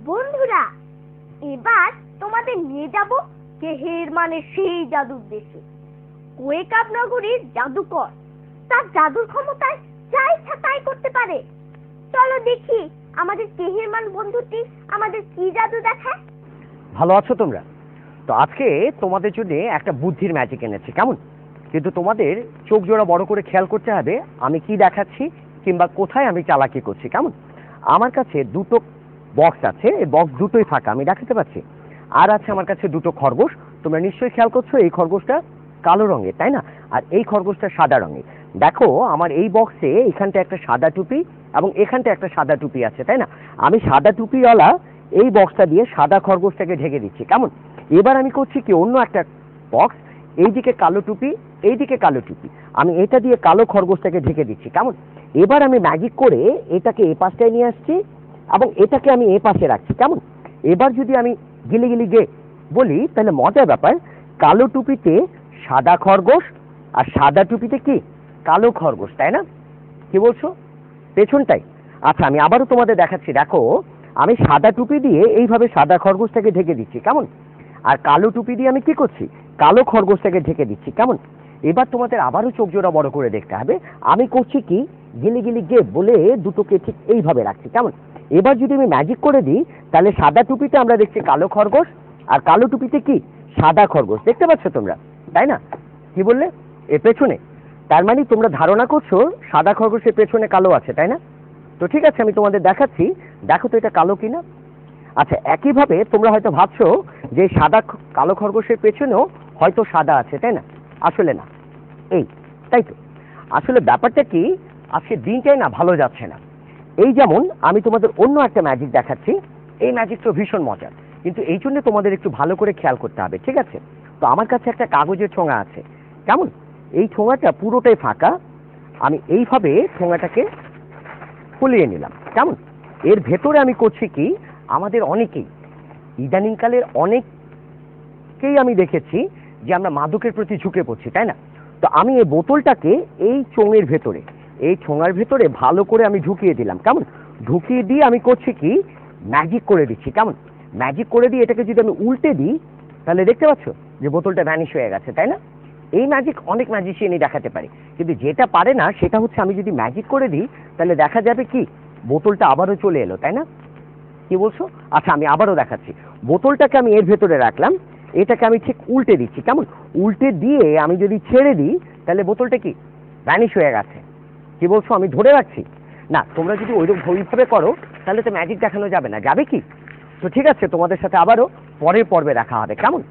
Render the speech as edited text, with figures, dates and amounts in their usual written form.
বন্ধুরা, এবার তোমাদের নিয়ে যাব কেহের মানে সেই জাদুর দেশে। কোয়েকাব নগরীর জাদুকর তার জাদুর ক্ষমতায় যা ইচ্ছা তাই করতে পারে। চলো দেখি আমাদের কেহেরমান বন্ধুটি আমাদের কি জাদু দেখায়। ভালো আছো তোমরা? তো আজকে তোমাদের জন্য একটা বুদ্ধির ম্যাজিক এনেছি, কেমন? কিন্তু তোমাদের চোখ জোড়া বড় করে খেয়াল করতে হবে আমি কি দেখাচ্ছি কিংবা কোথায় আমি চালাকি করছি, কেমন? আমার কাছে দুটো বক্স আছে, এই বক্স দুটোই ফাঁকা, আমি দেখাতে পাচ্ছি। আর আছে আমার কাছে দুটো খরগোশ। তোমরা নিশ্চয়ই খেয়াল করছো এই খরগোশটা কালো রঙের, তাই না? আর এই খরগোশটা সাদা রঙের। দেখো আমার এই বক্সে এখানটা একটা সাদা টুপি এবং এখানটা একটা সাদা টুপি আছে, তাই না? আমি সাদা টুপিওয়ালা এই বক্সটা দিয়ে সাদা খরগোশটাকে ঢেকে দিচ্ছি, কেমন? এবার আমি করছি কি, অন্য একটা বক্স, এইদিকে কালো টুপি, এইদিকে কালো টুপি, আমি এটা দিয়ে কালো খরগোশটাকে ঢেকে দিচ্ছি, কেমন? এবার আমি ম্যাজিক করে এটাকে এ পাশটায় নিয়ে আসছি এবং এটাকে আমি এ পাশে রাখছি, কেমন? এবার যদি আমি গিলি গিলি গে বলি তাহলে মজার ব্যাপার, কালো টুপিতে সাদা খরগোশ আর সাদা টুপিতে কি কালো খরগোশ, তাই না? কি বলছো? পেছনটাই। আচ্ছা আমি আবারও তোমাদের দেখাচ্ছি, দেখো আমি সাদা টুপি দিয়ে এইভাবে সাদা খরগোশটাকে ঢেকে দিচ্ছি, কেমন? আর কালো টুপি দিয়ে আমি কি করছি, কালো খরগোশটাকে ঢেকে দিচ্ছি, কেমন? এবার তোমাদের আবারও চোখ জোড়া বড় করে দেখতে হবে আমি করছি কি, গিলি গিলি গে বলে দুটোকে ঠিক এইভাবে রাখছি, কেমন? এবার যদি আমি ম্যাজিক করে দিই তাহলে সাদা টুপিতে আমরা দেখছি কালো খরগোশ আর কালো টুপিতে কি সাদা খরগোশ, দেখতে পাচ্ছ তোমরা, তাই না? কি বললে? এ পেছনে, তার মানে তোমরা ধারণা করছো সাদা খরগোশের পেছনে কালো আছে, তাই না? তো ঠিক আছে আমি তোমাদের দেখাচ্ছি, দেখো তো এটা কালো কিনা। আচ্ছা একইভাবে তোমরা হয়তো ভাবছো যে সাদা কালো খরগোশের পেছনেও হয়তো সাদা আছে, তাই না? আসলে না, এই তাই তো। আসলে ব্যাপারটা কি, আজকে দিনটাই না ভালো যাচ্ছে না। এই যেমন আমি তোমাদের অন্য একটা ম্যাজিক দেখাচ্ছি, এই ম্যাজিকটা ভীষণ মজার, কিন্তু এই জন্য তোমাদের একটু ভালো করে খেয়াল করতে হবে, ঠিক আছে? তো আমার কাছে একটা কাগজের ঠোঙা আছে, কেমন? এই ঠোঙাটা পুরোটাই ফাঁকা, আমি এইভাবে ঠোঙাটাকে ফুলিয়ে নিলাম, কেমন? এর ভেতরে আমি করছি কি, আমাদের অনেকেই ইদানিংকালের অনেককেই আমি দেখেছি যে আমরা মাদকের প্রতি ঝুঁকে পড়ছি, তাই না? তো আমি এই বোতলটাকে এই চোঙের ভেতরে, এই ঠোঙার ভেতরে ভালো করে আমি ঢুকিয়ে দিলাম, কেমন? ঢুকিয়ে দিয়ে আমি করছি কি, ম্যাজিক করে দিচ্ছি, কেমন? ম্যাজিক করে দিয়ে এটাকে যদি আমি উল্টে দিই তাহলে দেখতে পাচ্ছ যে বোতলটা ভ্যানিশ হয়ে গেছে, তাই না? এই ম্যাজিক অনেক ম্যাজিশিয়ানই দেখাতে পারে, কিন্তু যেটা পারে না সেটা হচ্ছে আমি যদি ম্যাজিক করে দিই তাহলে দেখা যাবে কি বোতলটা আবারও চলে এলো, তাই না? কি বলছো? আচ্ছা আমি আবারও দেখাচ্ছি, বোতলটাকে আমি এর ভেতরে রাখলাম, এটাকে আমি ঠিক উল্টে দিচ্ছি, কেমন? উল্টে দিয়ে আমি যদি ছেড়ে দিই তাহলে বোতলটা কি ভ্যানিশ হয়ে গেছে। কি বলছো? আমি ধরে রাখছি না, তোমরা যদি ওইভাবে করো তাহলে তো ম্যাজিক দেখানো যাবে না, যাবে কি? তো ঠিক আছে তোমাদের সাথে আবারও পরের পর্বে দেখা হবে, কেমন?